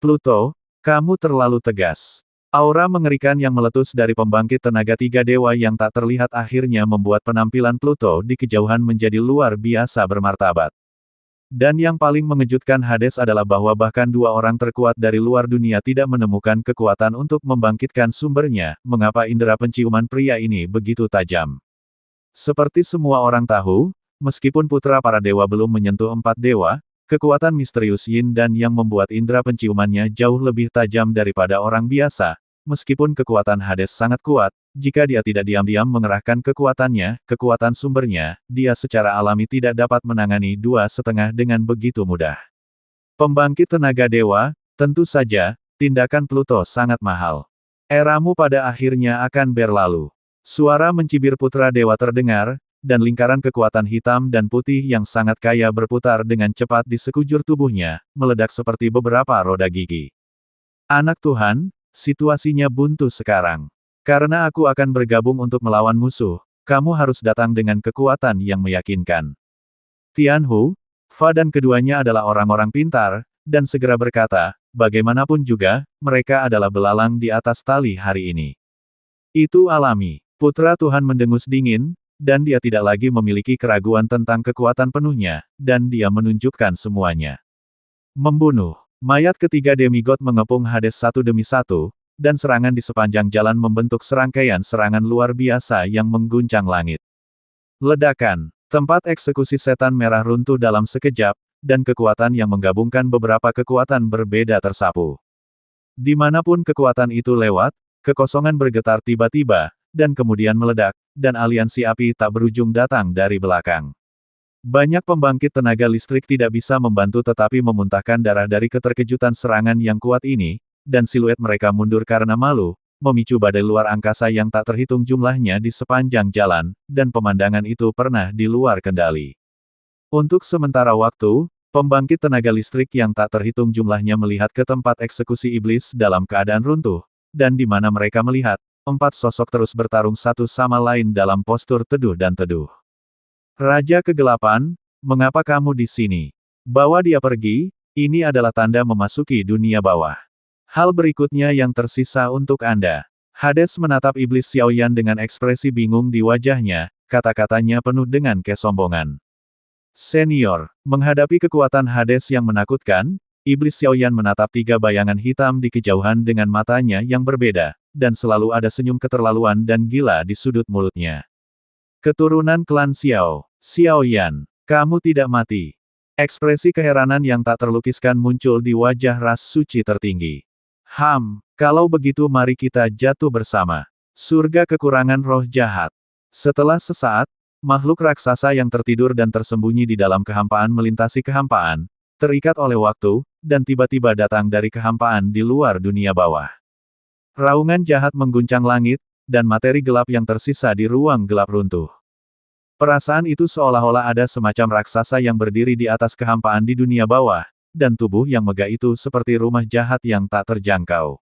Pluto, kamu terlalu tegas. Aura mengerikan yang meletus dari pembangkit tenaga tiga dewa yang tak terlihat akhirnya membuat penampilan Pluto di kejauhan menjadi luar biasa bermartabat. Dan yang paling mengejutkan Hades adalah bahwa bahkan dua orang terkuat dari luar dunia tidak menemukan kekuatan untuk membangkitkan sumbernya. Mengapa indera penciuman pria ini begitu tajam? Seperti semua orang tahu, meskipun putra para dewa belum menyentuh empat dewa, kekuatan misterius Yin dan yang membuat indera penciumannya jauh lebih tajam daripada orang biasa. Meskipun kekuatan Hades sangat kuat, jika dia tidak diam-diam mengerahkan kekuatannya, kekuatan sumbernya, dia secara alami tidak dapat menangani dua setengah dengan begitu mudah. Pembangkit tenaga dewa, tentu saja, tindakan Pluto sangat mahal. Eramu pada akhirnya akan berlalu. Suara mencibir putra dewa terdengar, dan lingkaran kekuatan hitam dan putih yang sangat kaya berputar dengan cepat di sekujur tubuhnya, meledak seperti beberapa roda gigi. Anak Tuhan, situasinya buntu sekarang. Karena aku akan bergabung untuk melawan musuh, kamu harus datang dengan kekuatan yang meyakinkan. Tianhu, Fa dan keduanya adalah orang-orang pintar, dan segera berkata, bagaimanapun juga, mereka adalah belalang di atas tali hari ini. Itu alami. Putra Tuhan mendengus dingin, dan dia tidak lagi memiliki keraguan tentang kekuatan penuhnya, dan dia menunjukkan semuanya. Membunuh. Mayat ketiga demigod mengepung Hades satu demi satu, dan serangan di sepanjang jalan membentuk serangkaian serangan luar biasa yang mengguncang langit. Ledakan. Tempat eksekusi setan merah runtuh dalam sekejap, dan kekuatan yang menggabungkan beberapa kekuatan berbeda tersapu. Dimanapun kekuatan itu lewat, kekosongan bergetar tiba-tiba, dan kemudian meledak, dan aliansi api tak berujung datang dari belakang. Banyak pembangkit tenaga listrik tidak bisa membantu tetapi memuntahkan darah dari keterkejutan serangan yang kuat ini, dan siluet mereka mundur karena malu, memicu badai luar angkasa yang tak terhitung jumlahnya di sepanjang jalan, dan pemandangan itu pernah di luar kendali. Untuk sementara waktu, pembangkit tenaga listrik yang tak terhitung jumlahnya melihat ke tempat eksekusi iblis dalam keadaan runtuh, dan di mana mereka melihat, empat sosok terus bertarung satu sama lain dalam postur teduh dan teduh. Raja Kegelapan, mengapa kamu di sini? Bawa dia pergi, ini adalah tanda memasuki dunia bawah. Hal berikutnya yang tersisa untuk Anda. Hades menatap iblis Xiaoyan dengan ekspresi bingung di wajahnya, kata-katanya penuh dengan kesombongan. Senior, menghadapi kekuatan Hades yang menakutkan, iblis Xiaoyan menatap tiga bayangan hitam di kejauhan dengan matanya yang berbeda, dan selalu ada senyum keterlaluan dan gila di sudut mulutnya. Keturunan klan Xiao, Xiaoyan, kamu tidak mati. Ekspresi keheranan yang tak terlukiskan muncul di wajah ras suci tertinggi. Kalau begitu mari kita jatuh bersama. Surga kekurangan roh jahat. Setelah sesaat, makhluk raksasa yang tertidur dan tersembunyi di dalam kehampaan melintasi kehampaan, terikat oleh waktu, dan tiba-tiba datang dari kehampaan di luar dunia bawah. Raungan jahat mengguncang langit, dan materi gelap yang tersisa di ruang gelap runtuh. Perasaan itu seolah-olah ada semacam raksasa yang berdiri di atas kehampaan di dunia bawah, dan tubuh yang megah itu seperti rumah jahat yang tak terjangkau.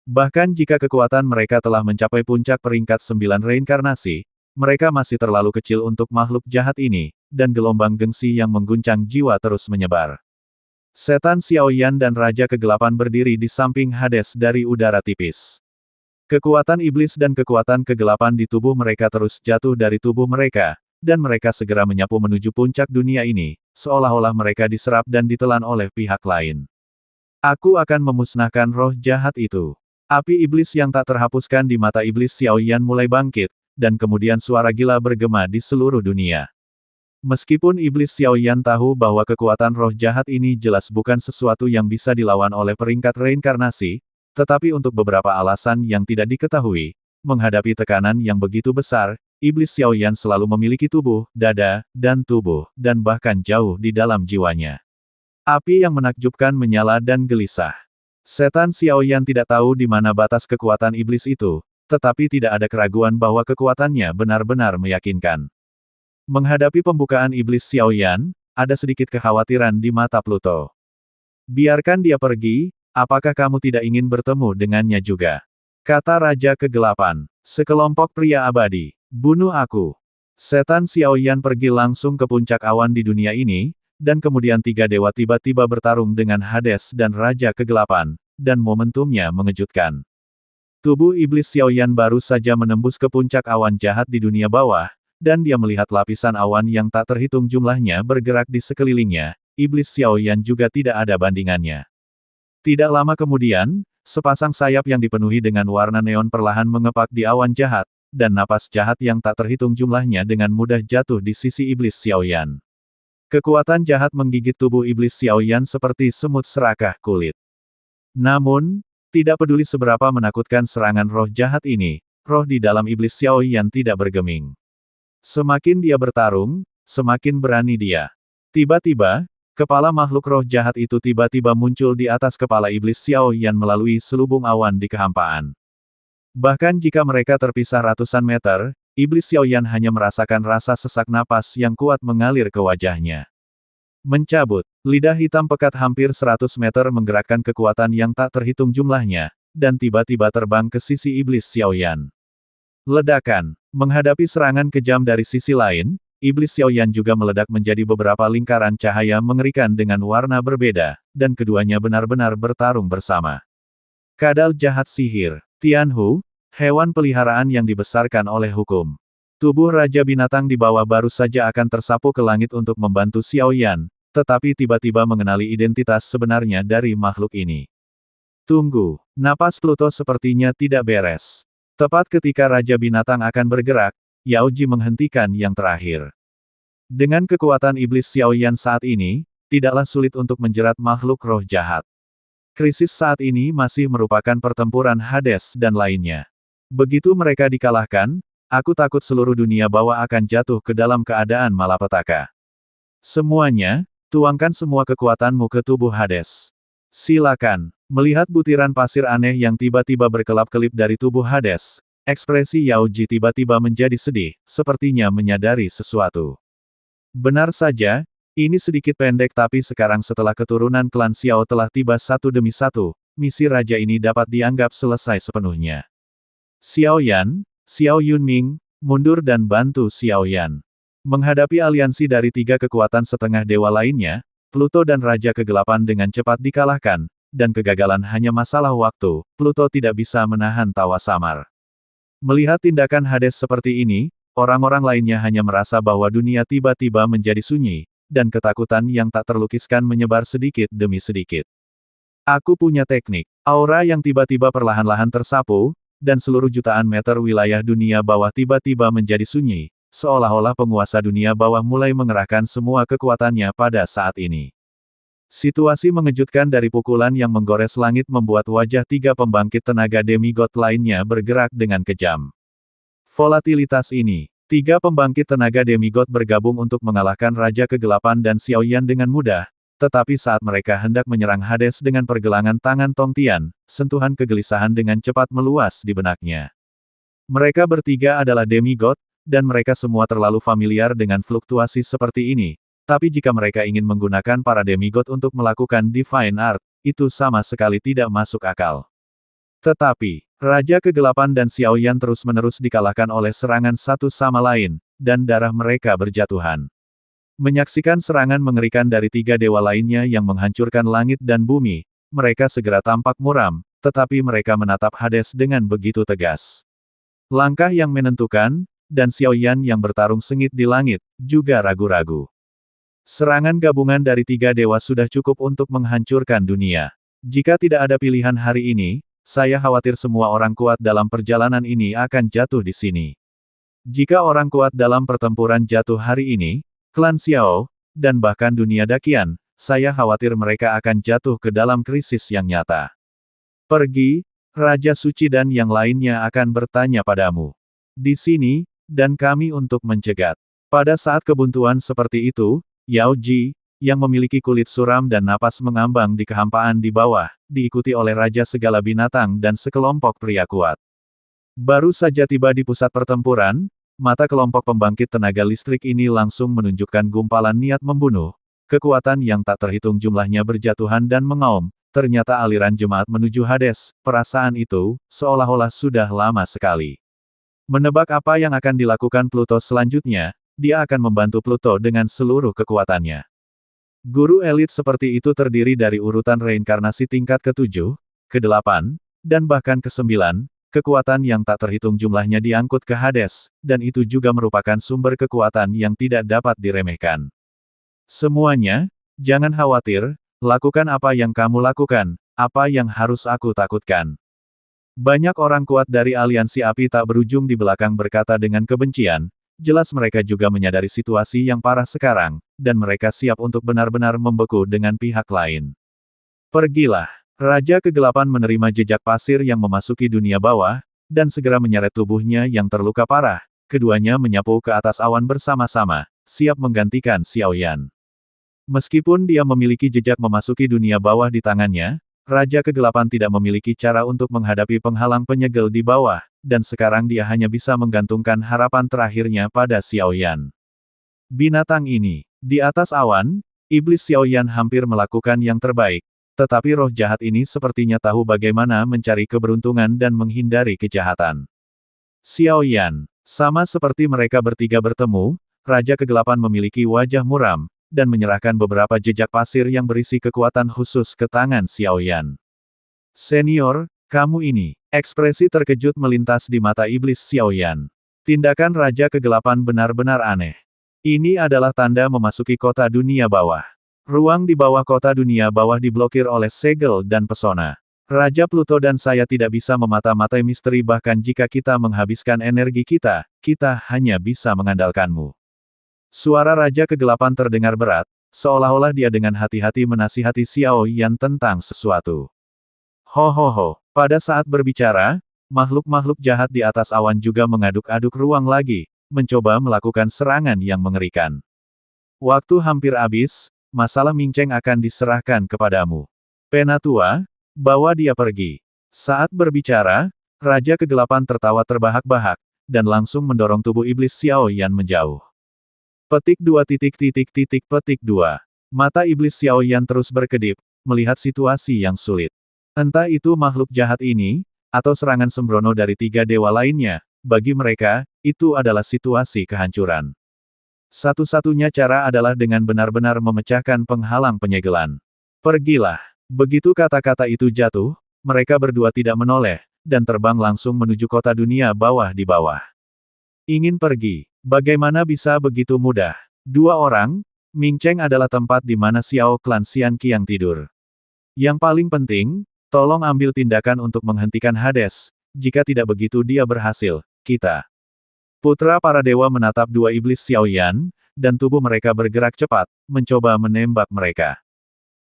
Bahkan jika kekuatan mereka telah mencapai puncak peringkat 9 reinkarnasi, mereka masih terlalu kecil untuk makhluk jahat ini, dan gelombang gengsi yang mengguncang jiwa terus menyebar. Setan Xiaoyan dan Raja Kegelapan berdiri di samping Hades dari udara tipis. Kekuatan iblis dan kekuatan kegelapan di tubuh mereka terus jatuh dari tubuh mereka, dan mereka segera menyapu menuju puncak dunia ini, seolah-olah mereka diserap dan ditelan oleh pihak lain. Aku akan memusnahkan roh jahat itu. Api iblis yang tak terhapuskan di mata iblis Xiaoyan mulai bangkit, dan kemudian suara gila bergema di seluruh dunia. Meskipun iblis Xiaoyan tahu bahwa kekuatan roh jahat ini jelas bukan sesuatu yang bisa dilawan oleh peringkat reinkarnasi, tetapi untuk beberapa alasan yang tidak diketahui, menghadapi tekanan yang begitu besar, iblis Xiaoyan selalu memiliki tubuh, dada, dan bahkan jauh di dalam jiwanya. Api yang menakjubkan menyala dan gelisah. Setan Xiaoyan tidak tahu di mana batas kekuatan iblis itu, tetapi tidak ada keraguan bahwa kekuatannya benar-benar meyakinkan. Menghadapi pembukaan iblis Xiaoyan, ada sedikit kekhawatiran di mata Pluto. Biarkan dia pergi, apakah kamu tidak ingin bertemu dengannya juga? Kata Raja Kegelapan. Sekelompok pria abadi. Bunuh aku. Setan Xiaoyan pergi langsung ke puncak awan di dunia ini, dan kemudian tiga dewa tiba-tiba bertarung dengan Hades dan Raja Kegelapan, dan momentumnya mengejutkan. Tubuh iblis Xiaoyan baru saja menembus ke puncak awan jahat di dunia bawah, dan dia melihat lapisan awan yang tak terhitung jumlahnya bergerak di sekelilingnya. Iblis Xiaoyan juga tidak ada bandingannya. Tidak lama kemudian, sepasang sayap yang dipenuhi dengan warna neon perlahan mengepak di awan jahat, dan napas jahat yang tak terhitung jumlahnya dengan mudah jatuh di sisi iblis Xiaoyan. Kekuatan jahat menggigit tubuh iblis Xiaoyan seperti semut serakah kulit. Namun, tidak peduli seberapa menakutkan serangan roh jahat ini, roh di dalam iblis Xiaoyan tidak bergeming. Semakin dia bertarung, semakin berani dia. Tiba-tiba, kepala makhluk roh jahat itu tiba-tiba muncul di atas kepala iblis Xiaoyan melalui selubung awan di kehampaan. Bahkan jika mereka terpisah ratusan meter, iblis Xiaoyan hanya merasakan rasa sesak napas yang kuat mengalir ke wajahnya. Mencabut, lidah hitam pekat hampir 100 meter menggerakkan kekuatan yang tak terhitung jumlahnya, dan tiba-tiba terbang ke sisi iblis Xiaoyan. Ledakan, menghadapi serangan kejam dari sisi lain, iblis Xiaoyan juga meledak menjadi beberapa lingkaran cahaya mengerikan dengan warna berbeda, dan keduanya benar-benar bertarung bersama. Kadal jahat sihir, Tianhu, hewan peliharaan yang dibesarkan oleh hukum. Tubuh Raja Binatang di bawah baru saja akan tersapu ke langit untuk membantu Xiaoyan, tetapi tiba-tiba mengenali identitas sebenarnya dari makhluk ini. Tunggu, napas Pluto sepertinya tidak beres. Tepat ketika Raja Binatang akan bergerak, Yao Ji menghentikan yang terakhir. Dengan kekuatan iblis Xiaoyan saat ini, tidaklah sulit untuk menjerat makhluk roh jahat. Krisis saat ini masih merupakan pertempuran Hades dan lainnya. Begitu mereka dikalahkan, aku takut seluruh dunia bawah akan jatuh ke dalam keadaan malapetaka. Semuanya, tuangkan semua kekuatanmu ke tubuh Hades. Silakan. Melihat butiran pasir aneh yang tiba-tiba berkelap-kelip dari tubuh Hades, ekspresi Yao Ji tiba-tiba menjadi sedih, sepertinya menyadari sesuatu. Benar saja, ini sedikit pendek tapi sekarang setelah keturunan klan Xiao telah tiba satu demi satu, misi raja ini dapat dianggap selesai sepenuhnya. Xiaoyan, Xiao Yunming, mundur dan bantu Xiaoyan. Menghadapi aliansi dari tiga kekuatan setengah dewa lainnya, Pluto dan Raja Kegelapan dengan cepat dikalahkan, dan kegagalan hanya masalah waktu. Pluto tidak bisa menahan tawa samar. Melihat tindakan Hades seperti ini, orang-orang lainnya hanya merasa bahwa dunia tiba-tiba menjadi sunyi, dan ketakutan yang tak terlukiskan menyebar sedikit demi sedikit. Aku punya teknik, aura yang tiba-tiba perlahan-lahan tersapu, dan seluruh jutaan meter wilayah dunia bawah tiba-tiba menjadi sunyi, seolah-olah penguasa dunia bawah mulai mengerahkan semua kekuatannya pada saat ini. Situasi mengejutkan dari pukulan yang menggores langit membuat wajah tiga pembangkit tenaga demigod lainnya bergerak dengan kejam. Volatilitas ini, tiga pembangkit tenaga demigod bergabung untuk mengalahkan Raja Kegelapan dan Xiaoyan dengan mudah, tetapi saat mereka hendak menyerang Hades dengan pergelangan tangan Tong Tian, sentuhan kegelisahan dengan cepat meluas di benaknya. Mereka bertiga adalah demigod, dan mereka semua terlalu familiar dengan fluktuasi seperti ini, tapi jika mereka ingin menggunakan para demigod untuk melakukan Divine Art, itu sama sekali tidak masuk akal. Tetapi, Raja Kegelapan dan Xiaoyan terus-menerus dikalahkan oleh serangan satu sama lain, dan darah mereka berjatuhan. Menyaksikan serangan mengerikan dari tiga dewa lainnya yang menghancurkan langit dan bumi, mereka segera tampak muram, tetapi mereka menatap Hades dengan begitu tegas. Langkah yang menentukan, dan Xiaoyan yang bertarung sengit di langit, juga ragu-ragu. Serangan gabungan dari tiga dewa sudah cukup untuk menghancurkan dunia. Jika tidak ada pilihan hari ini, saya khawatir semua orang kuat dalam perjalanan ini akan jatuh di sini. Jika orang kuat dalam pertempuran jatuh hari ini, klan Xiao, dan bahkan dunia Dakian, saya khawatir mereka akan jatuh ke dalam krisis yang nyata. Pergi, Raja Suci dan yang lainnya akan bertanya padamu. Di sini, dan kami untuk mencegat. Pada saat kebuntuan seperti itu, Yao Ji, yang memiliki kulit suram dan napas mengambang di kehampaan di bawah, diikuti oleh Raja Segala Binatang dan sekelompok pria kuat. Baru saja tiba di pusat pertempuran, mata kelompok pembangkit tenaga listrik ini langsung menunjukkan gumpalan niat membunuh. Kekuatan yang tak terhitung jumlahnya berjatuhan dan mengaum, ternyata aliran jemaat menuju Hades. Perasaan itu, seolah-olah sudah lama sekali. Menebak apa yang akan dilakukan Pluto selanjutnya, dia akan membantu Pluto dengan seluruh kekuatannya. Guru elit seperti itu terdiri dari urutan reinkarnasi tingkat ke-7, ke-8, dan bahkan ke-9, kekuatan yang tak terhitung jumlahnya diangkut ke Hades, dan itu juga merupakan sumber kekuatan yang tidak dapat diremehkan. Semuanya, jangan khawatir, lakukan apa yang kamu lakukan, apa yang harus aku takutkan. Banyak orang kuat dari aliansi api tak berujung di belakang berkata dengan kebencian, jelas mereka juga menyadari situasi yang parah sekarang, dan mereka siap untuk benar-benar membeku dengan pihak lain. Pergilah. Raja Kegelapan menerima jejak pasir yang memasuki dunia bawah, dan segera menyeret tubuhnya yang terluka parah. Keduanya menyapu ke atas awan bersama-sama, siap menggantikan Xiao Yan. Meskipun dia memiliki jejak memasuki dunia bawah di tangannya, Raja Kegelapan tidak memiliki cara untuk menghadapi penghalang penyegel di bawah, dan sekarang dia hanya bisa menggantungkan harapan terakhirnya pada Xiao Yan. Binatang ini, di atas awan, iblis Xiao Yan hampir melakukan yang terbaik, tetapi roh jahat ini sepertinya tahu bagaimana mencari keberuntungan dan menghindari kejahatan. Xiao Yan, sama seperti mereka bertiga bertemu, Raja Kegelapan memiliki wajah muram, dan menyerahkan beberapa jejak pasir yang berisi kekuatan khusus ke tangan Xiao Yan. Senior, kamu ini. Ekspresi terkejut melintas di mata iblis Xiao Yan. Tindakan Raja Kegelapan benar-benar aneh. Ini adalah tanda memasuki kota dunia bawah. Ruang di bawah kota dunia bawah diblokir oleh segel dan pesona. Raja Pluto dan saya tidak bisa memata-matai misteri bahkan jika kita menghabiskan energi kita, kita hanya bisa mengandalkanmu. Suara Raja Kegelapan terdengar berat, seolah-olah dia dengan hati-hati menasihati Xiao Yan tentang sesuatu. Ho, pada saat berbicara, makhluk-makhluk jahat di atas awan juga mengaduk-aduk ruang lagi, mencoba melakukan serangan yang mengerikan. Waktu hampir habis, masalah Ming Cheng akan diserahkan kepadamu. Penatua, bawa dia pergi. Saat berbicara, Raja Kegelapan tertawa terbahak-bahak, dan langsung mendorong tubuh iblis Xiao Yan menjauh. Petik 2. Mata iblis Xiao Yan terus berkedip, melihat situasi yang sulit. Entah itu makhluk jahat ini, atau serangan sembrono dari 3 dewa lainnya, bagi mereka, itu adalah situasi kehancuran. Satu-satunya cara adalah dengan benar-benar memecahkan penghalang penyegelan. Pergilah. Begitu kata-kata itu jatuh, mereka berdua tidak menoleh, dan terbang langsung menuju kota dunia bawah di bawah. Ingin pergi. Bagaimana bisa begitu mudah? 2 orang, Ming Cheng adalah tempat di mana Xiao Klan Xian Qiang tidur. Yang paling penting, tolong ambil tindakan untuk menghentikan Hades, jika tidak begitu dia berhasil, kita. Putra para dewa menatap 2 iblis Xiao Yan, dan tubuh mereka bergerak cepat, mencoba menembak mereka.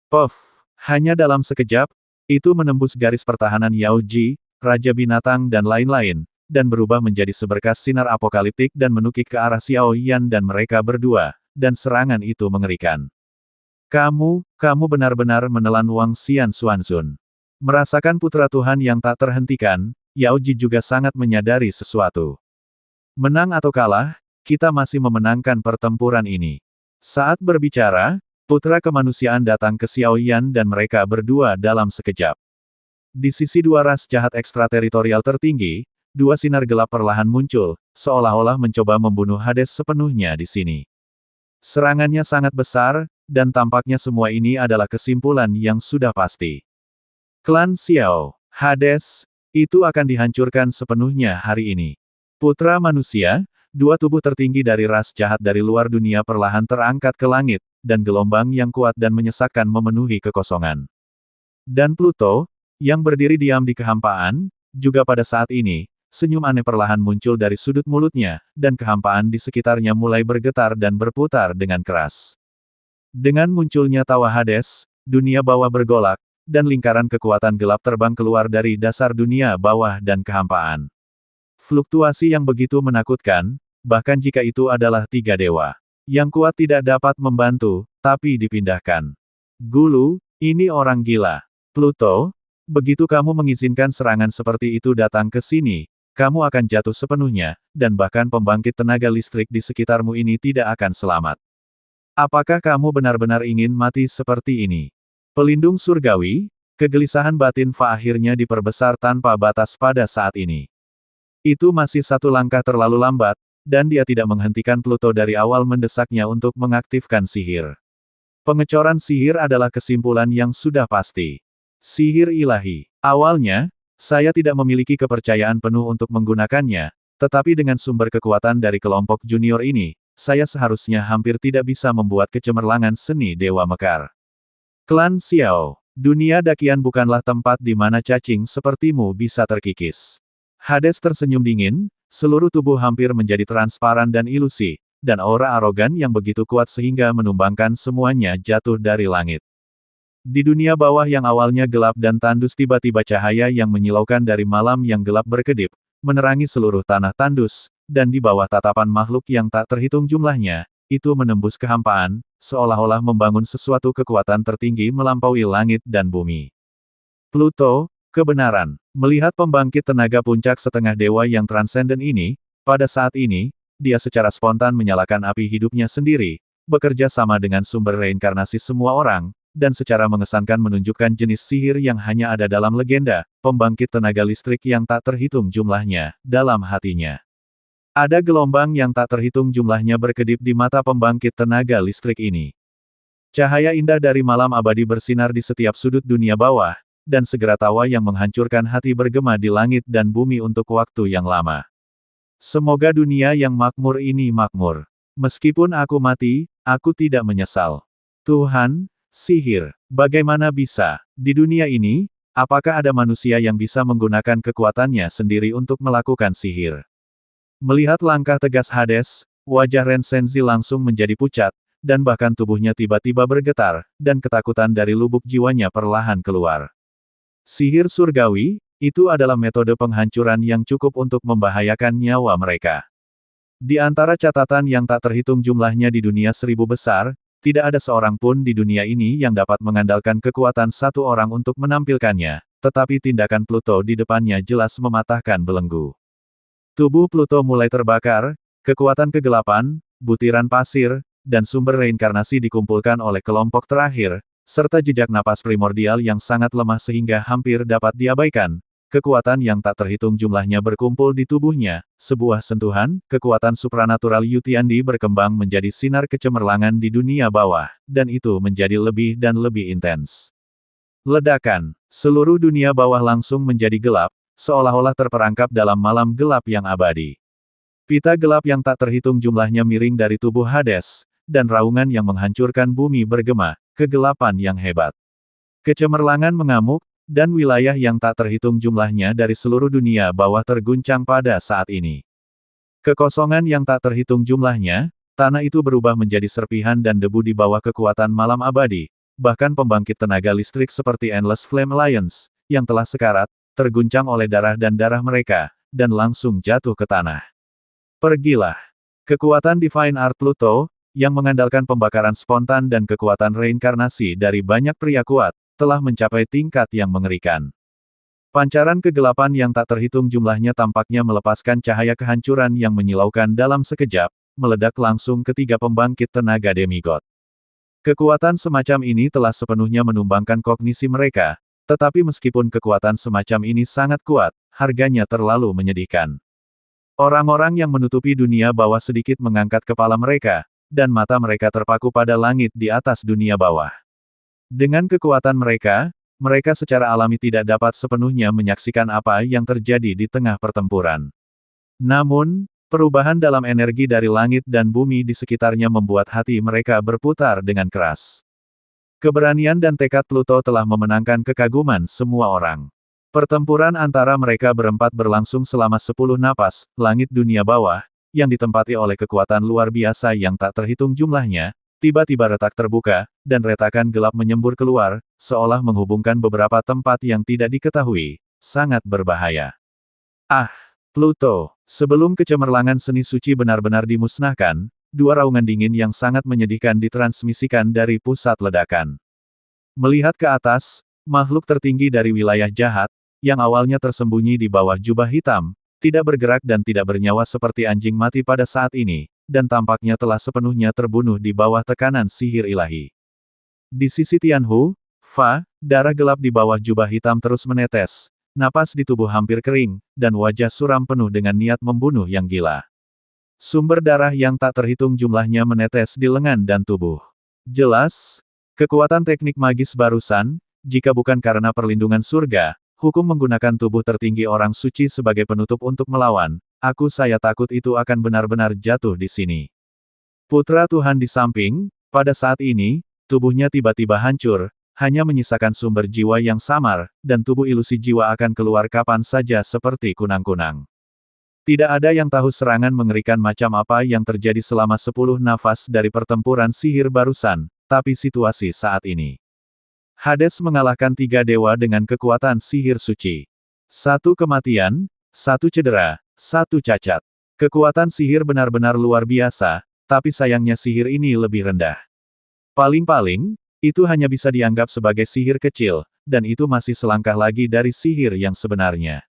Puff! Hanya dalam sekejap, itu menembus garis pertahanan Yao Ji, Raja Binatang dan lain-lain, dan berubah menjadi seberkas sinar apokaliptik dan menukik ke arah Xiao Yan dan mereka berdua, dan serangan itu mengerikan. Kamu benar-benar menelan Wang Xian Xuanzun. Merasakan putra Tuhan yang tak terhentikan, Yao Ji juga sangat menyadari sesuatu. Menang atau kalah, kita masih memenangkan pertempuran ini. Saat berbicara, putra kemanusiaan datang ke Xiao Yan dan mereka berdua dalam sekejap. Di sisi 2 ras jahat ekstrateritorial tertinggi, 2 sinar gelap perlahan muncul, seolah-olah mencoba membunuh Hades sepenuhnya di sini. Serangannya sangat besar, dan tampaknya semua ini adalah kesimpulan yang sudah pasti. Klan Xiao, Hades, itu akan dihancurkan sepenuhnya hari ini. Putra manusia, 2 tubuh tertinggi dari ras jahat dari luar dunia perlahan terangkat ke langit, dan gelombang yang kuat dan menyesakkan memenuhi kekosongan. Dan Pluto, yang berdiri diam di kehampaan, juga pada saat ini, senyum aneh perlahan muncul dari sudut mulutnya, dan kehampaan di sekitarnya mulai bergetar dan berputar dengan keras. Dengan munculnya tawa Hades, dunia bawah bergolak, dan lingkaran kekuatan gelap terbang keluar dari dasar dunia bawah dan kehampaan. Fluktuasi yang begitu menakutkan, bahkan jika itu adalah 3 dewa. Yang kuat tidak dapat membantu, tapi dipindahkan. Gulu, ini orang gila. Pluto, begitu kamu mengizinkan serangan seperti itu datang ke sini, kamu akan jatuh sepenuhnya, dan bahkan pembangkit tenaga listrik di sekitarmu ini tidak akan selamat. Apakah kamu benar-benar ingin mati seperti ini? Pelindung surgawi, kegelisahan batin Fa akhirnya diperbesar tanpa batas pada saat ini. Itu masih 1 langkah terlalu lambat, dan dia tidak menghentikan Pluto dari awal mendesaknya untuk mengaktifkan sihir. Pengecoran sihir adalah kesimpulan yang sudah pasti. Sihir ilahi. Awalnya, saya tidak memiliki kepercayaan penuh untuk menggunakannya, tetapi dengan sumber kekuatan dari kelompok junior ini, saya seharusnya hampir tidak bisa membuat kecemerlangan seni Dewa Mekar. Klan Xiao, dunia dakian bukanlah tempat di mana cacing sepertimu bisa terkikis. Hades tersenyum dingin, seluruh tubuh hampir menjadi transparan dan ilusi, dan aura arogan yang begitu kuat sehingga menumbangkan semuanya jatuh dari langit. Di dunia bawah yang awalnya gelap dan tandus tiba-tiba cahaya yang menyilaukan dari malam yang gelap berkedip, menerangi seluruh tanah tandus, dan di bawah tatapan makhluk yang tak terhitung jumlahnya, itu menembus kehampaan, seolah-olah membangun sesuatu kekuatan tertinggi melampaui langit dan bumi. Pluto, kebenaran. Melihat pembangkit tenaga puncak setengah dewa yang transenden ini, pada saat ini, dia secara spontan menyalakan api hidupnya sendiri, bekerja sama dengan sumber reinkarnasi semua orang, dan secara mengesankan menunjukkan jenis sihir yang hanya ada dalam legenda, pembangkit tenaga listrik yang tak terhitung jumlahnya, dalam hatinya. Ada gelombang yang tak terhitung jumlahnya berkedip di mata pembangkit tenaga listrik ini. Cahaya indah dari malam abadi bersinar di setiap sudut dunia bawah, dan segera tawa yang menghancurkan hati bergema di langit dan bumi untuk waktu yang lama. Semoga dunia yang makmur ini makmur. Meskipun aku mati, aku tidak menyesal. Tuhan, sihir, bagaimana bisa? Di dunia ini, apakah ada manusia yang bisa menggunakan kekuatannya sendiri untuk melakukan sihir? Melihat langkah tegas Hades, wajah Ren Senzi langsung menjadi pucat, dan bahkan tubuhnya tiba-tiba bergetar, dan ketakutan dari lubuk jiwanya perlahan keluar. Sihir surgawi, itu adalah metode penghancuran yang cukup untuk membahayakan nyawa mereka. Di antara catatan yang tak terhitung jumlahnya di dunia 1000 besar, tidak ada seorang pun di dunia ini yang dapat mengandalkan kekuatan satu orang untuk menampilkannya, tetapi tindakan Pluto di depannya jelas mematahkan belenggu. Tubuh Pluto mulai terbakar, kekuatan kegelapan, butiran pasir, dan sumber reinkarnasi dikumpulkan oleh kelompok terakhir, serta jejak napas primordial yang sangat lemah sehingga hampir dapat diabaikan. Kekuatan yang tak terhitung jumlahnya berkumpul di tubuhnya, sebuah sentuhan, kekuatan supranatural Yutiandi berkembang menjadi sinar kecemerlangan di dunia bawah, dan itu menjadi lebih dan lebih intens. Ledakan, seluruh dunia bawah langsung menjadi gelap, seolah-olah terperangkap dalam malam gelap yang abadi. Pita gelap yang tak terhitung jumlahnya miring dari tubuh Hades, dan raungan yang menghancurkan bumi bergema, kegelapan yang hebat. Kecemerlangan mengamuk, dan wilayah yang tak terhitung jumlahnya dari seluruh dunia bawah terguncang pada saat ini. Kekosongan yang tak terhitung jumlahnya, tanah itu berubah menjadi serpihan dan debu di bawah kekuatan malam abadi, bahkan pembangkit tenaga listrik seperti Endless Flame Alliance, yang telah sekarat, terguncang oleh darah dan darah mereka, dan langsung jatuh ke tanah. Pergilah. Kekuatan Divine Art Pluto, yang mengandalkan pembakaran spontan dan kekuatan reinkarnasi dari banyak pria kuat, telah mencapai tingkat yang mengerikan. Pancaran kegelapan yang tak terhitung jumlahnya tampaknya melepaskan cahaya kehancuran yang menyilaukan dalam sekejap, meledak langsung ketiga pembangkit tenaga demigod. Kekuatan semacam ini telah sepenuhnya menumbangkan kognisi mereka, tetapi meskipun kekuatan semacam ini sangat kuat, harganya terlalu menyedihkan. Orang-orang yang menutupi dunia bawah sedikit mengangkat kepala mereka, dan mata mereka terpaku pada langit di atas dunia bawah. Dengan kekuatan mereka, mereka secara alami tidak dapat sepenuhnya menyaksikan apa yang terjadi di tengah pertempuran. Namun, perubahan dalam energi dari langit dan bumi di sekitarnya membuat hati mereka berputar dengan keras. Keberanian dan tekad Pluto telah memenangkan kekaguman semua orang. Pertempuran antara mereka berempat berlangsung selama 10 napas, langit dunia bawah, yang ditempati oleh kekuatan luar biasa yang tak terhitung jumlahnya, tiba-tiba retak terbuka, dan retakan gelap menyembur keluar, seolah menghubungkan beberapa tempat yang tidak diketahui, sangat berbahaya. Ah! Pluto, sebelum kecemerlangan seni suci benar-benar dimusnahkan, dua raungan dingin yang sangat menyedihkan ditransmisikan dari pusat ledakan. Melihat ke atas, makhluk tertinggi dari wilayah jahat, yang awalnya tersembunyi di bawah jubah hitam, tidak bergerak dan tidak bernyawa seperti anjing mati pada saat ini, dan tampaknya telah sepenuhnya terbunuh di bawah tekanan sihir ilahi. Di sisi Tianhu, Fa, darah gelap di bawah jubah hitam terus menetes, napas di tubuh hampir kering, dan wajah suram penuh dengan niat membunuh yang gila. Sumber darah yang tak terhitung jumlahnya menetes di lengan dan tubuh. Jelas, Kekuatan teknik magis barusan, jika bukan karena perlindungan surga, hukum menggunakan tubuh tertinggi orang suci sebagai penutup untuk melawan, saya takut itu akan benar-benar jatuh di sini. Putra Tuhan di samping, pada saat ini, tubuhnya tiba-tiba hancur, hanya menyisakan sumber jiwa yang samar, dan tubuh ilusi jiwa akan keluar kapan saja seperti kunang-kunang. Tidak ada yang tahu serangan mengerikan macam apa yang terjadi selama 10 nafas dari pertempuran sihir barusan, tapi situasi saat ini. Hades mengalahkan 3 dewa dengan kekuatan sihir suci. 1 kematian, 1 cedera, 1 cacat. Kekuatan sihir benar-benar luar biasa, tapi sayangnya sihir ini lebih rendah. Paling-paling, itu hanya bisa dianggap sebagai sihir kecil, dan itu masih selangkah lagi dari sihir yang sebenarnya.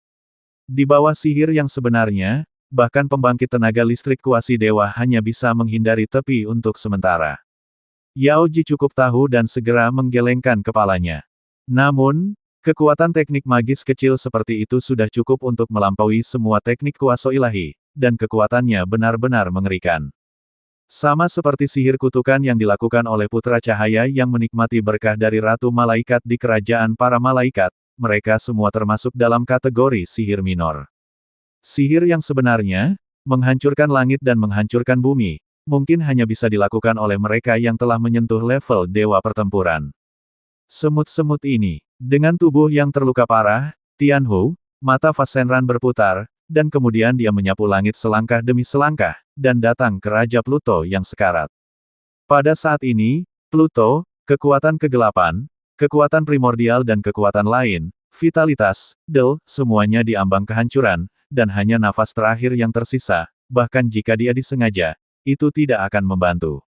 Di bawah sihir yang sebenarnya, bahkan pembangkit tenaga listrik kuasi dewa hanya bisa menghindari tepi untuk sementara. Yao Ji cukup tahu dan segera menggelengkan kepalanya. Namun, kekuatan teknik magis kecil seperti itu sudah cukup untuk melampaui semua teknik kuasa ilahi, dan kekuatannya benar-benar mengerikan. Sama seperti sihir kutukan yang dilakukan oleh Putra Cahaya yang menikmati berkah dari Ratu Malaikat di kerajaan para malaikat, mereka semua termasuk dalam kategori sihir minor. Sihir yang sebenarnya, menghancurkan langit dan menghancurkan bumi, mungkin hanya bisa dilakukan oleh mereka yang telah menyentuh level dewa pertempuran. Semut-semut ini, dengan tubuh yang terluka parah, Tianhu, mata Fasenran berputar, dan kemudian dia menyapu langit selangkah demi selangkah, dan datang ke Raja Pluto yang sekarat. Pada saat ini, Pluto, kekuatan kegelapan, kekuatan primordial dan kekuatan lain, vitalitas, semuanya diambang kehancuran, dan hanya nafas terakhir yang tersisa, bahkan jika dia disengaja, itu tidak akan membantu.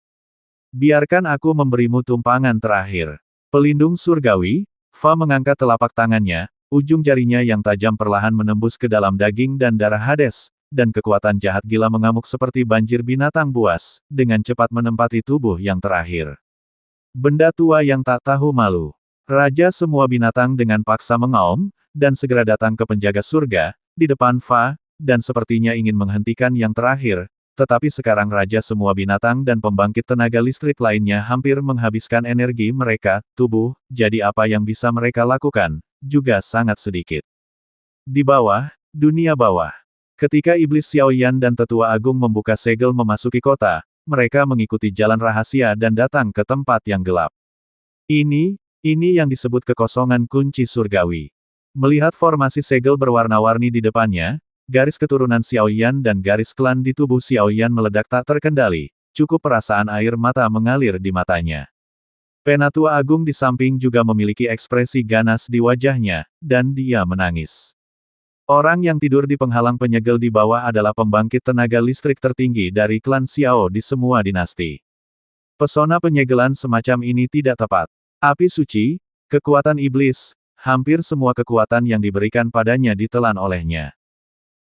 Biarkan aku memberimu tumpangan terakhir. Pelindung surgawi, Fa mengangkat telapak tangannya, ujung jarinya yang tajam perlahan menembus ke dalam daging dan darah Hades, dan kekuatan jahat gila mengamuk seperti banjir binatang buas, dengan cepat menempati tubuh yang terakhir. Benda tua yang tak tahu malu. Raja semua binatang dengan paksa mengaum, dan segera datang ke penjaga surga, di depan Fa, dan sepertinya ingin menghentikan yang terakhir, tetapi sekarang Raja semua binatang dan pembangkit tenaga listrik lainnya hampir menghabiskan energi mereka, tubuh, jadi apa yang bisa mereka lakukan, juga sangat sedikit. Di bawah, dunia bawah. Ketika Iblis Xiaoyan dan Tetua Agung membuka segel memasuki kota, mereka mengikuti jalan rahasia dan datang ke tempat yang gelap. Ini yang disebut kekosongan kunci surgawi. Melihat formasi segel berwarna-warni di depannya, garis keturunan Xiaoyan dan garis klan di tubuh Xiaoyan meledak tak terkendali, cukup perasaan air mata mengalir di matanya. Penatua Agung di samping juga memiliki ekspresi ganas di wajahnya, dan dia menangis. Orang yang tidur di penghalang penyegel di bawah adalah pembangkit tenaga listrik tertinggi dari klan Xiao di semua dinasti. Pesona penyegelan semacam ini tidak tepat. Api suci, kekuatan iblis, hampir semua kekuatan yang diberikan padanya ditelan olehnya.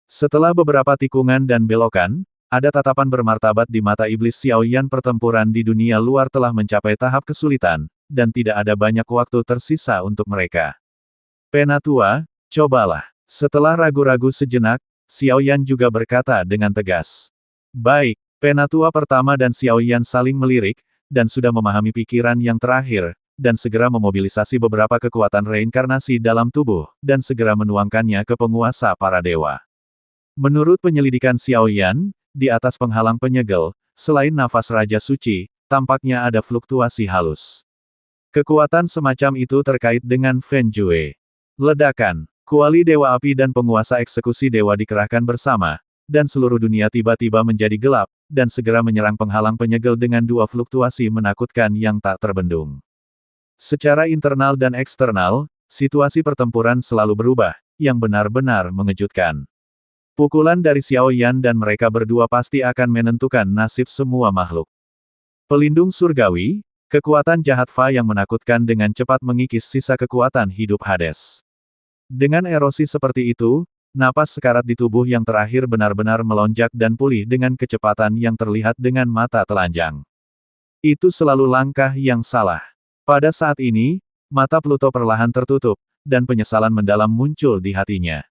Setelah beberapa tikungan dan belokan, ada tatapan bermartabat di mata iblis Xiaoyan. Pertempuran di dunia luar telah mencapai tahap kesulitan, dan tidak ada banyak waktu tersisa untuk mereka. Penatua, cobalah. Setelah ragu-ragu sejenak, Xiaoyan juga berkata dengan tegas. Baik, Penatua pertama dan Xiaoyan saling melirik, dan sudah memahami pikiran yang terakhir, dan segera memobilisasi beberapa kekuatan reinkarnasi dalam tubuh, dan segera menuangkannya ke penguasa para dewa. Menurut penyelidikan Xiaoyan, di atas penghalang penyegel, selain nafas Raja Suci, tampaknya ada fluktuasi halus. Kekuatan semacam itu terkait dengan Feng Jue. Ledakan. Kuali Dewa Api dan penguasa eksekusi dewa dikerahkan bersama, dan seluruh dunia tiba-tiba menjadi gelap, dan segera menyerang penghalang penyegel dengan dua fluktuasi menakutkan yang tak terbendung. Secara internal dan eksternal, situasi pertempuran selalu berubah, yang benar-benar mengejutkan. Pukulan dari Xiaoyan dan mereka berdua pasti akan menentukan nasib semua makhluk. Pelindung surgawi, kekuatan jahat Fa yang menakutkan dengan cepat mengikis sisa kekuatan hidup Hades. Dengan erosi seperti itu, napas sekarat di tubuh yang terakhir benar-benar melonjak dan pulih dengan kecepatan yang terlihat dengan mata telanjang. Itu selalu langkah yang salah. Pada saat ini, mata Pluto perlahan tertutup, dan penyesalan mendalam muncul di hatinya.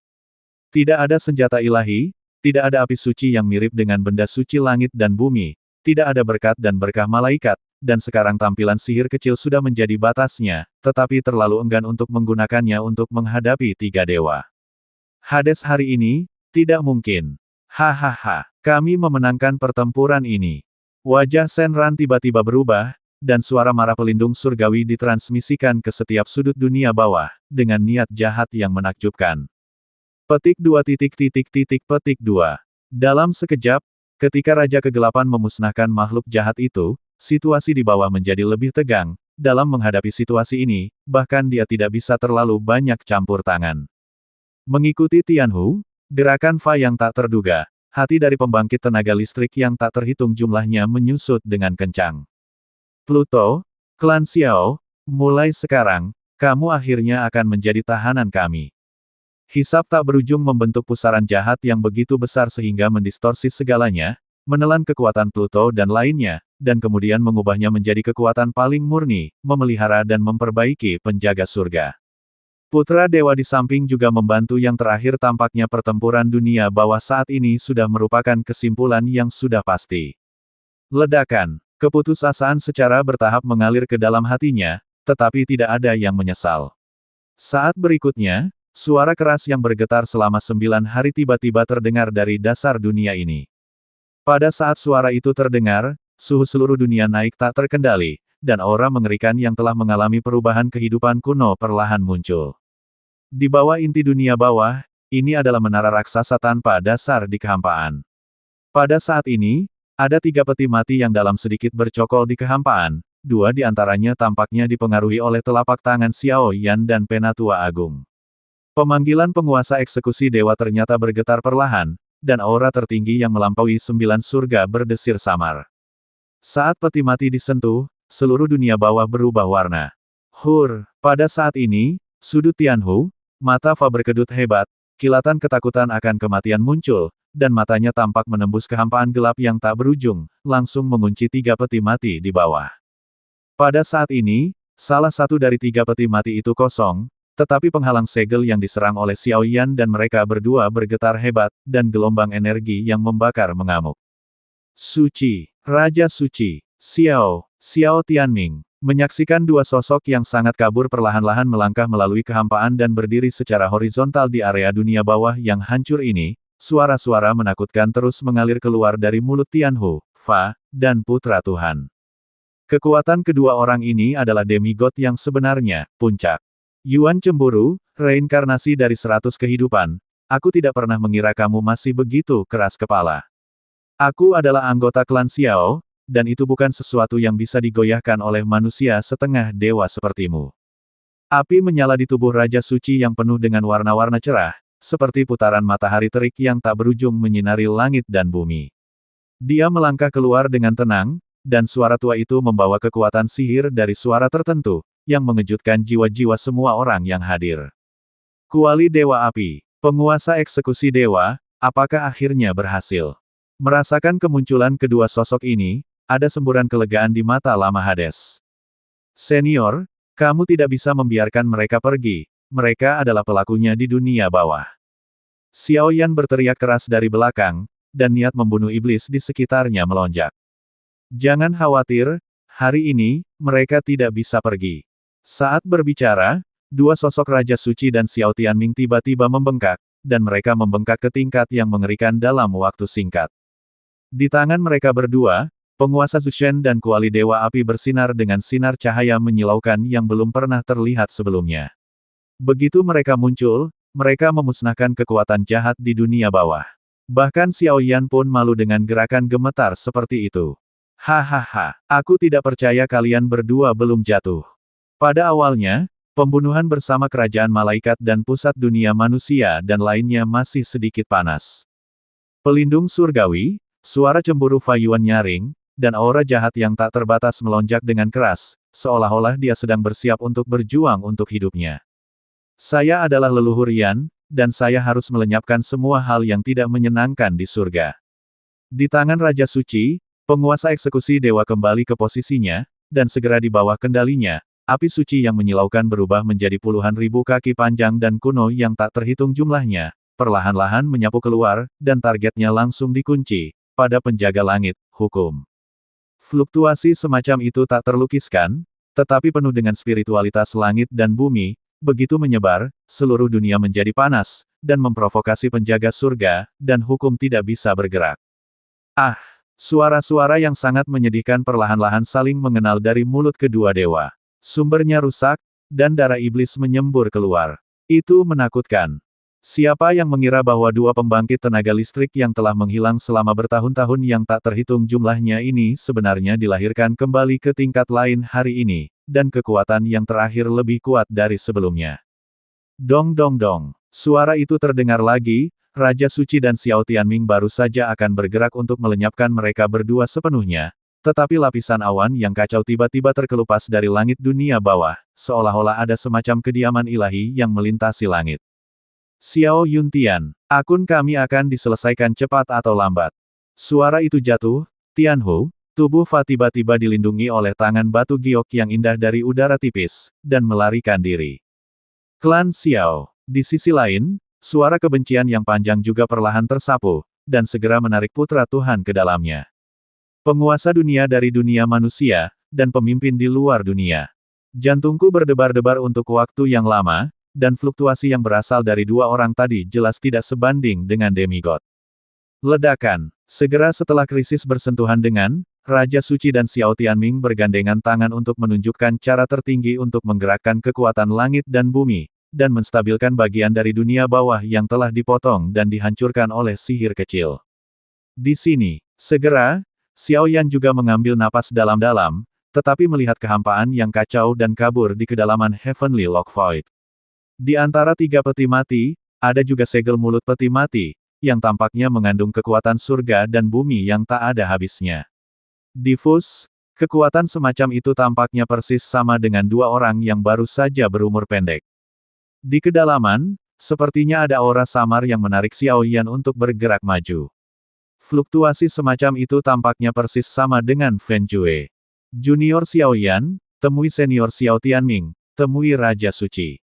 Tidak ada senjata ilahi, tidak ada api suci yang mirip dengan benda suci langit dan bumi, tidak ada berkat dan berkah malaikat, dan sekarang tampilan sihir kecil sudah menjadi batasnya, tetapi terlalu enggan untuk menggunakannya untuk menghadapi tiga dewa. Hades hari ini, tidak mungkin. Hahaha, kami memenangkan pertempuran ini. Wajah Shenran tiba-tiba berubah, dan suara marah pelindung surgawi ditransmisikan ke setiap sudut dunia bawah, dengan niat jahat yang menakjubkan. Petik 2. Dalam sekejap, ketika Raja Kegelapan memusnahkan makhluk jahat itu, situasi di bawah menjadi lebih tegang. Dalam menghadapi situasi ini, bahkan dia tidak bisa terlalu banyak campur tangan. Mengikuti Tianhu, gerakan Fa yang tak terduga, hati dari pembangkit tenaga listrik yang tak terhitung jumlahnya menyusut dengan kencang. Pluto, klan Xiao, mulai sekarang, kamu akhirnya akan menjadi tahanan kami. Hisap tak berujung membentuk pusaran jahat yang begitu besar sehingga mendistorsi segalanya, menelan kekuatan Pluto dan lainnya, dan kemudian mengubahnya menjadi kekuatan paling murni, memelihara dan memperbaiki penjaga surga. Putra Dewa di samping juga membantu yang terakhir tampaknya pertempuran dunia bawah saat ini sudah merupakan kesimpulan yang sudah pasti. Ledakan, keputusasaan secara bertahap mengalir ke dalam hatinya, tetapi tidak ada yang menyesal. Saat berikutnya, suara keras yang bergetar selama 9 hari tiba-tiba terdengar dari dasar dunia ini. Pada saat suara itu terdengar, suhu seluruh dunia naik tak terkendali, dan aura mengerikan yang telah mengalami perubahan kehidupan kuno perlahan muncul. Di bawah inti dunia bawah, ini adalah menara raksasa tanpa dasar di kehampaan. Pada saat ini, ada 3 peti mati yang dalam sedikit bercokol di kehampaan, 2 di antaranya tampaknya dipengaruhi oleh telapak tangan Xiao Yan dan Penatua Agung. Pemanggilan penguasa eksekusi dewa ternyata bergetar perlahan, dan aura tertinggi yang melampaui 9 surga berdesir samar. Saat peti mati disentuh, seluruh dunia bawah berubah warna. Pada saat ini, sudut Tianhu, mata Fa berkedut hebat, kilatan ketakutan akan kematian muncul, dan matanya tampak menembus kehampaan gelap yang tak berujung, langsung mengunci 3 peti mati di bawah. Pada saat ini, salah satu dari 3 peti mati itu kosong, tetapi penghalang segel yang diserang oleh Xiao Yan dan mereka berdua bergetar hebat, dan gelombang energi yang membakar mengamuk. Suci, Raja Suci, Xiao Tianming. Menyaksikan 2 sosok yang sangat kabur perlahan-lahan melangkah melalui kehampaan dan berdiri secara horizontal di area dunia bawah yang hancur ini, suara-suara menakutkan terus mengalir keluar dari mulut Tianhu, Fa, dan Putra Tuhan. Kekuatan kedua orang ini adalah demigod yang sebenarnya, puncak. Yuan cemburu, reinkarnasi dari 100 kehidupan, aku tidak pernah mengira kamu masih begitu keras kepala. Aku adalah anggota klan Xiao, dan itu bukan sesuatu yang bisa digoyahkan oleh manusia setengah dewa sepertimu. Api menyala di tubuh Raja Suci yang penuh dengan warna-warna cerah, seperti putaran matahari terik yang tak berujung menyinari langit dan bumi. Dia melangkah keluar dengan tenang, dan suara tua itu membawa kekuatan sihir dari suara tertentu, yang mengejutkan jiwa-jiwa semua orang yang hadir. Kuali Dewa Api, penguasa eksekusi dewa, apakah akhirnya berhasil? Merasakan kemunculan kedua sosok ini, ada semburan kelegaan di mata Lama Hades. Senior, kamu tidak bisa membiarkan mereka pergi, mereka adalah pelakunya di dunia bawah. Xiao Yan berteriak keras dari belakang, dan niat membunuh iblis di sekitarnya melonjak. Jangan khawatir, hari ini, mereka tidak bisa pergi. Saat berbicara, 2 sosok Raja Suci dan Xiao Tianming tiba-tiba membengkak, dan mereka membengkak ke tingkat yang mengerikan dalam waktu singkat. Di tangan mereka berdua, penguasa Zushen dan kuali Dewa Api bersinar dengan sinar cahaya menyilaukan yang belum pernah terlihat sebelumnya. Begitu mereka muncul, mereka memusnahkan kekuatan jahat di dunia bawah. Bahkan Xiao Yan pun malu dengan gerakan gemetar seperti itu. Hahaha, aku tidak percaya kalian berdua belum jatuh. Pada awalnya, pembunuhan bersama kerajaan malaikat dan pusat dunia manusia dan lainnya masih sedikit panas. Pelindung surgawi, suara cemburu Fa Yuan nyaring, dan aura jahat yang tak terbatas melonjak dengan keras, seolah-olah dia sedang bersiap untuk berjuang untuk hidupnya. Saya adalah leluhur Yan, dan saya harus melenyapkan semua hal yang tidak menyenangkan di surga. Di tangan Raja Suci, penguasa eksekusi dewa kembali ke posisinya, dan segera di bawah kendalinya, api suci yang menyilaukan berubah menjadi puluhan ribu kaki panjang dan kuno yang tak terhitung jumlahnya, perlahan-lahan menyapu keluar, dan targetnya langsung dikunci, pada penjaga langit, hukum. Fluktuasi semacam itu tak terlukiskan, tetapi penuh dengan spiritualitas langit dan bumi, begitu menyebar, seluruh dunia menjadi panas, dan memprovokasi penjaga surga, dan hukum tidak bisa bergerak. Ah! Suara-suara yang sangat menyedihkan perlahan-lahan saling mengenal dari mulut kedua dewa. Sumbernya rusak, dan darah iblis menyembur keluar. Itu menakutkan. Siapa yang mengira bahwa dua pembangkit tenaga listrik yang telah menghilang selama bertahun-tahun yang tak terhitung jumlahnya ini sebenarnya dilahirkan kembali ke tingkat lain hari ini, dan kekuatan yang terakhir lebih kuat dari sebelumnya. Dong dong dong. Suara itu terdengar lagi, Raja Suci dan Xiao Tianming baru saja akan bergerak untuk melenyapkan mereka berdua sepenuhnya, tetapi lapisan awan yang kacau tiba-tiba terkelupas dari langit dunia bawah, seolah-olah ada semacam kediaman ilahi yang melintasi langit. Xiao Yuntian, akun kami akan diselesaikan cepat atau lambat. Suara itu jatuh, Tianhu, tubuh Fa tiba-tiba dilindungi oleh tangan batu giok yang indah dari udara tipis, dan melarikan diri. Klan Xiao. Di sisi lain, suara kebencian yang panjang juga perlahan tersapu, dan segera menarik putra Tuhan ke dalamnya. Penguasa dunia dari dunia manusia, dan pemimpin di luar dunia. Jantungku berdebar-debar untuk waktu yang lama, dan fluktuasi yang berasal dari dua orang tadi jelas tidak sebanding dengan demigod. Ledakan. Segera setelah krisis bersentuhan dengan, Raja Suci dan Xiao Tianming bergandengan tangan untuk menunjukkan cara tertinggi untuk menggerakkan kekuatan langit dan bumi, dan menstabilkan bagian dari dunia bawah yang telah dipotong dan dihancurkan oleh sihir kecil. Di sini, segera, Xiao Yan juga mengambil napas dalam-dalam, tetapi melihat kehampaan yang kacau dan kabur di kedalaman Heavenly Lock Void. Di antara tiga peti mati, ada juga segel mulut peti mati, yang tampaknya mengandung kekuatan surga dan bumi yang tak ada habisnya. Diffus, kekuatan semacam itu tampaknya persis sama dengan dua orang yang baru saja berumur pendek. Di kedalaman, sepertinya ada aura samar yang menarik Xiao Yan untuk bergerak maju. Fluktuasi semacam itu tampaknya persis sama dengan Fen Jue. Junior Xiao Yan, temui senior Xiao Tianming, temui Raja Suci.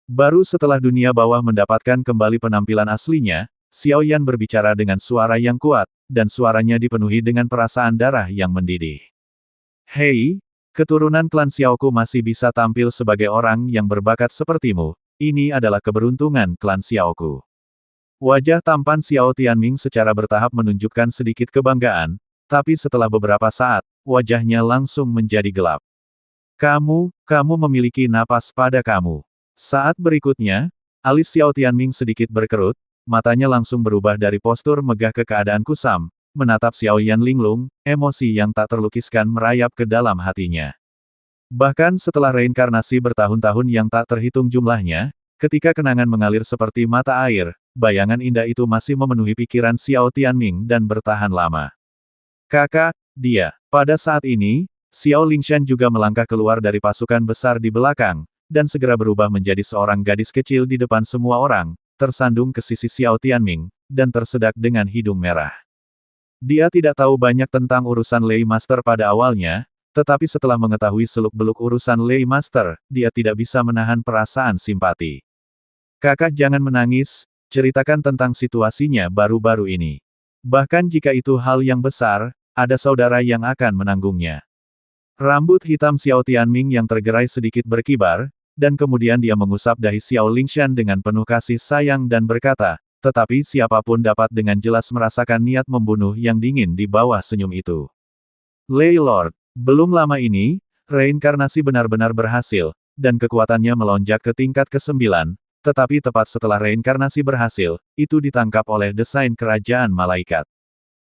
Baru setelah dunia bawah mendapatkan kembali penampilan aslinya, Xiao Yan berbicara dengan suara yang kuat, dan suaranya dipenuhi dengan perasaan darah yang mendidih. Hei, keturunan klan Xiaoku masih bisa tampil sebagai orang yang berbakat sepertimu, ini adalah keberuntungan klan Xiaoku. Wajah tampan Xiao Tianming secara bertahap menunjukkan sedikit kebanggaan, tapi setelah beberapa saat, wajahnya langsung menjadi gelap. Kamu memiliki napas pada kamu. Saat berikutnya, alis Xiao Tianming sedikit berkerut, matanya langsung berubah dari postur megah ke keadaan kusam, menatap Xiao Yan linglung, emosi yang tak terlukiskan merayap ke dalam hatinya. Bahkan setelah reinkarnasi bertahun-tahun yang tak terhitung jumlahnya, ketika kenangan mengalir seperti mata air, bayangan indah itu masih memenuhi pikiran Xiao Tianming dan bertahan lama. Kakak, dia. Pada saat ini, Xiao Lingshan juga melangkah keluar dari pasukan besar di belakang, dan segera berubah menjadi seorang gadis kecil di depan semua orang, tersandung ke sisi Xiao Tianming, dan tersedak dengan hidung merah. Dia tidak tahu banyak tentang urusan Lei Master pada awalnya, tetapi setelah mengetahui seluk-beluk urusan Lei Master, dia tidak bisa menahan perasaan simpati. Kakak jangan menangis, ceritakan tentang situasinya baru-baru ini. Bahkan jika itu hal yang besar, ada saudara yang akan menanggungnya. Rambut hitam Xiao Tianming yang tergerai sedikit berkibar, dan kemudian dia mengusap dahi Xiao Lingshan dengan penuh kasih sayang dan berkata, tetapi siapapun dapat dengan jelas merasakan niat membunuh yang dingin di bawah senyum itu. Lei Lord, belum lama ini, reinkarnasi benar-benar berhasil, dan kekuatannya melonjak ke tingkat ke-9, tetapi tepat setelah reinkarnasi berhasil, itu ditangkap oleh desain kerajaan malaikat.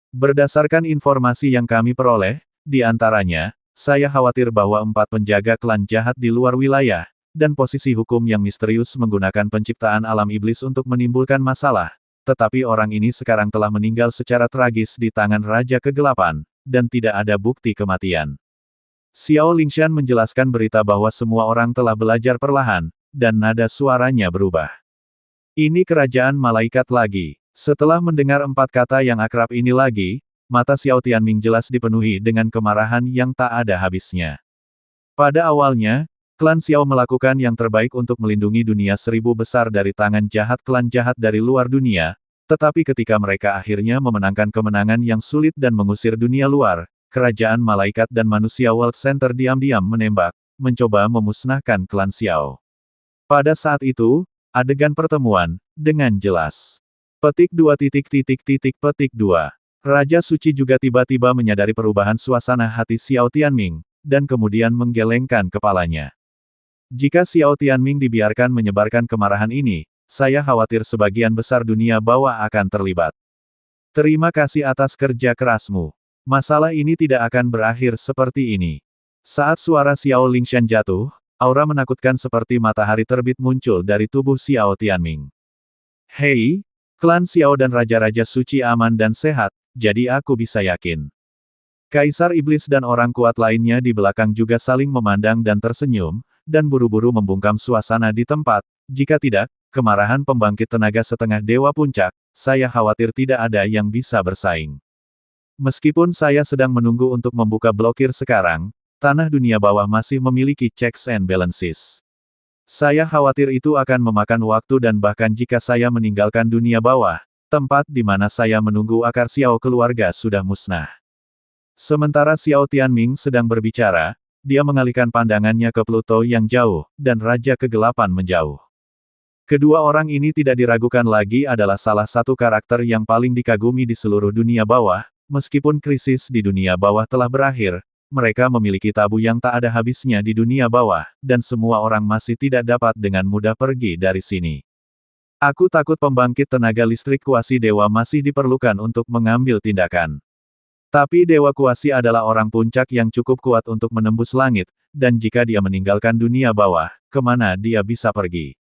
Berdasarkan informasi yang kami peroleh, di antaranya, saya khawatir bahwa 4 penjaga klan jahat di luar wilayah, dan posisi hukum yang misterius menggunakan penciptaan alam iblis untuk menimbulkan masalah, tetapi orang ini sekarang telah meninggal secara tragis di tangan Raja Kegelapan, dan tidak ada bukti kematian. Xiao Lingshan menjelaskan berita bahwa semua orang telah belajar perlahan, dan nada suaranya berubah. Ini kerajaan malaikat lagi. Setelah mendengar 4 kata yang akrab ini lagi, mata Xiao Tianming jelas dipenuhi dengan kemarahan yang tak ada habisnya. Pada awalnya, klan Xiao melakukan yang terbaik untuk melindungi dunia 1000 besar dari tangan jahat klan jahat dari luar dunia, tetapi ketika mereka akhirnya memenangkan kemenangan yang sulit dan mengusir dunia luar, kerajaan malaikat dan manusia World Center diam-diam menembak, mencoba memusnahkan klan Xiao. Pada saat itu, adegan pertemuan, dengan jelas. Petik 2 petik 2. Raja Suci juga tiba-tiba menyadari perubahan suasana hati Xiao Tianming, dan kemudian menggelengkan kepalanya. Jika Xiao Tianming dibiarkan menyebarkan kemarahan ini, saya khawatir sebagian besar dunia bawah akan terlibat. Terima kasih atas kerja kerasmu. Masalah ini tidak akan berakhir seperti ini. Saat suara Xiao Lingshan jatuh, aura menakutkan seperti matahari terbit muncul dari tubuh Xiao Tianming. Hei, klan Xiao dan Raja-Raja Suci aman dan sehat, jadi aku bisa yakin. Kaisar Iblis dan orang kuat lainnya di belakang juga saling memandang dan tersenyum, dan buru-buru membungkam suasana di tempat. Jika tidak, kemarahan pembangkit tenaga setengah dewa puncak, saya khawatir tidak ada yang bisa bersaing. Meskipun saya sedang menunggu untuk membuka blokir sekarang, tanah dunia bawah masih memiliki checks and balances. Saya khawatir itu akan memakan waktu dan bahkan jika saya meninggalkan dunia bawah, tempat di mana saya menunggu akar Xiao keluarga sudah musnah. Sementara Xiao Tianming sedang berbicara, dia mengalihkan pandangannya ke Pluto yang jauh, dan Raja Kegelapan menjauh. Kedua orang ini tidak diragukan lagi adalah salah satu karakter yang paling dikagumi di seluruh dunia bawah, meskipun krisis di dunia bawah telah berakhir, mereka memiliki tabu yang tak ada habisnya di dunia bawah, dan semua orang masih tidak dapat dengan mudah pergi dari sini. Aku takut pembangkit tenaga listrik kuasi dewa masih diperlukan untuk mengambil tindakan. Tapi Dewa Kuasi adalah orang puncak yang cukup kuat untuk menembus langit, dan jika dia meninggalkan dunia bawah, kemana dia bisa pergi?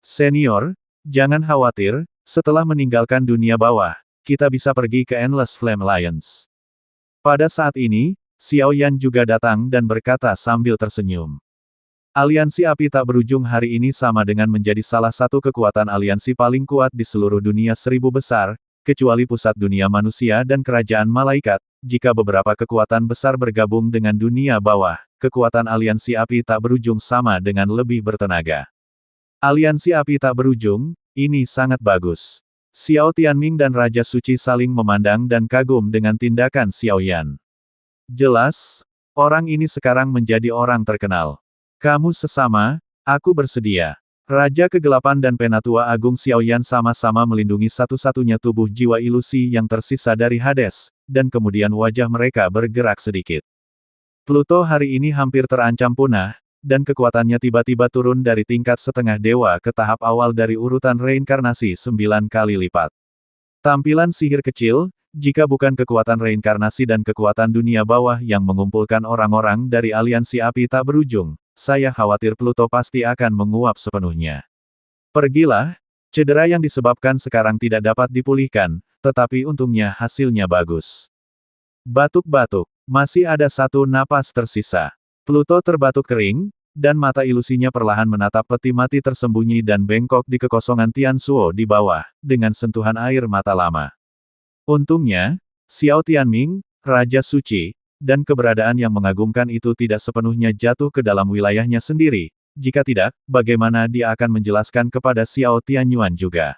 Senior, jangan khawatir, setelah meninggalkan dunia bawah, kita bisa pergi ke Endless Flame Alliance. Pada saat ini, Xiao Yan juga datang dan berkata sambil tersenyum. Aliansi api tak berujung hari ini sama dengan menjadi salah satu kekuatan aliansi paling kuat di seluruh dunia seribu besar, kecuali pusat dunia manusia dan kerajaan malaikat, jika beberapa kekuatan besar bergabung dengan dunia bawah, kekuatan aliansi api tak berujung sama dengan lebih bertenaga. Aliansi api tak berujung, ini sangat bagus. Xiao Tianming dan Raja Suci saling memandang dan kagum dengan tindakan Xiao Yan. Jelas, orang ini sekarang menjadi orang terkenal. Kamu sesama, aku bersedia. Raja Kegelapan dan Penatua Agung Xiao Yan sama-sama melindungi satu-satunya tubuh jiwa ilusi yang tersisa dari Hades, dan kemudian wajah mereka bergerak sedikit. Pluto hari ini hampir terancam punah, dan kekuatannya tiba-tiba turun dari tingkat setengah dewa ke tahap awal dari urutan reinkarnasi 9 kali lipat. Tampilan sihir kecil, jika bukan kekuatan reinkarnasi dan kekuatan dunia bawah yang mengumpulkan orang-orang dari aliansi api tak berujung, saya khawatir Pluto pasti akan menguap sepenuhnya. Pergilah, cedera yang disebabkan sekarang tidak dapat dipulihkan, tetapi untungnya hasilnya bagus. Batuk-batuk, masih ada satu napas tersisa. Pluto terbatuk kering, dan mata ilusinya perlahan menatap peti mati tersembunyi dan bengkok di kekosongan Tianzuo di bawah, dengan sentuhan air mata lama. Untungnya, Xiao Tianming, Raja Suci, dan keberadaan yang mengagumkan itu tidak sepenuhnya jatuh ke dalam wilayahnya sendiri, jika tidak, bagaimana dia akan menjelaskan kepada Xiao Tianyuan juga.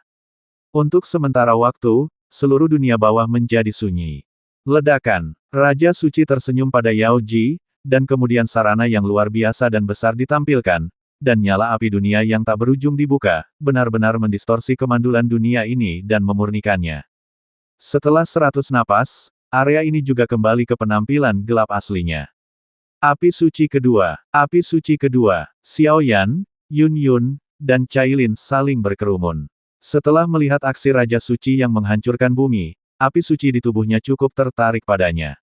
Untuk sementara waktu, seluruh dunia bawah menjadi sunyi. Ledakan, Raja Suci tersenyum pada Yao Ji, dan kemudian sarana yang luar biasa dan besar ditampilkan, dan nyala api dunia yang tak berujung dibuka, benar-benar mendistorsi kemandulan dunia ini dan memurnikannya. Setelah 100 napas, area ini juga kembali ke penampilan gelap aslinya. Api suci kedua, Xiao Yan, Yun Yun, dan Cailin saling berkerumun. Setelah melihat aksi Raja Suci yang menghancurkan bumi, api suci di tubuhnya cukup tertarik padanya.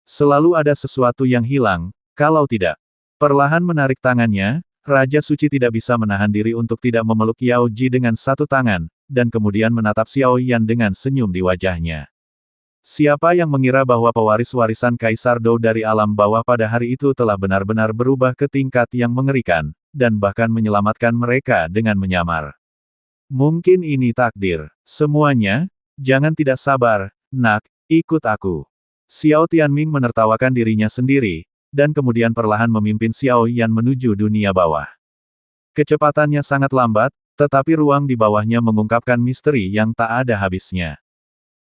Selalu ada sesuatu yang hilang, kalau tidak. Perlahan menarik tangannya, Raja Suci tidak bisa menahan diri untuk tidak memeluk Yao Ji dengan satu tangan, dan kemudian menatap Xiao Yan dengan senyum di wajahnya. Siapa yang mengira bahwa pewaris warisan Kaisar Dou dari alam bawah pada hari itu telah benar-benar berubah ke tingkat yang mengerikan, dan bahkan menyelamatkan mereka dengan menyamar. Mungkin ini takdir. Semuanya, jangan tidak sabar, nak, ikut aku. Xiao Tianming menertawakan dirinya sendiri, dan kemudian perlahan memimpin Xiao Yan menuju dunia bawah. Kecepatannya sangat lambat, tetapi ruang di bawahnya mengungkapkan misteri yang tak ada habisnya.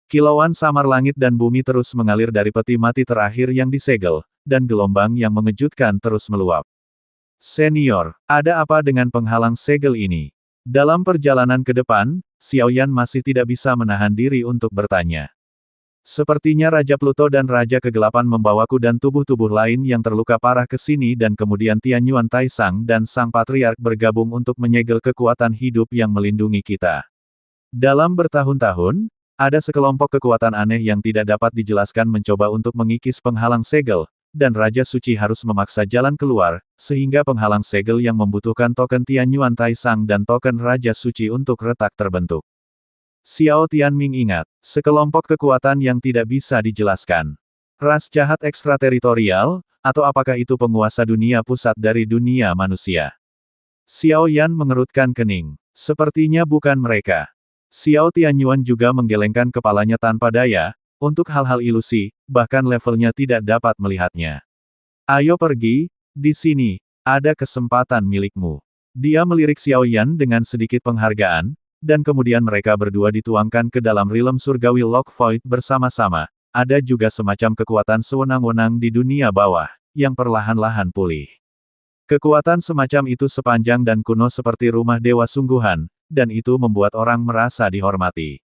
Kilauan samar langit dan bumi terus mengalir dari peti mati terakhir yang disegel, dan gelombang yang mengejutkan terus meluap. Senior, ada apa dengan penghalang segel ini? Dalam perjalanan ke depan, Xiaoyan masih tidak bisa menahan diri untuk bertanya. Sepertinya Raja Pluto dan Raja Kegelapan membawaku dan tubuh-tubuh lain yang terluka parah ke sini dan kemudian Tianyuan Taisang dan Sang Patriark bergabung untuk menyegel kekuatan hidup yang melindungi kita. Dalam bertahun-tahun, ada sekelompok kekuatan aneh yang tidak dapat dijelaskan mencoba untuk mengikis penghalang segel, dan Raja Suci harus memaksa jalan keluar, sehingga penghalang segel yang membutuhkan token Tianyuan Taisang dan token Raja Suci untuk retak terbentuk. Xiao Tianming ingat, sekelompok kekuatan yang tidak bisa dijelaskan. Ras jahat ekstrateritorial, atau apakah itu penguasa dunia pusat dari dunia manusia? Xiao Yan mengerutkan kening. Sepertinya bukan mereka. Xiao Tianyuan juga menggelengkan kepalanya tanpa daya, untuk hal-hal ilusi, bahkan levelnya tidak dapat melihatnya. Ayo pergi, di sini, ada kesempatan milikmu. Dia melirik Xiao Yan dengan sedikit penghargaan, dan kemudian mereka berdua dituangkan ke dalam rilem surgawi Lock Void bersama-sama. Ada juga semacam kekuatan sewenang-wenang di dunia bawah, yang perlahan-lahan pulih. Kekuatan semacam itu sepanjang dan kuno seperti rumah dewa sungguhan, dan itu membuat orang merasa dihormati.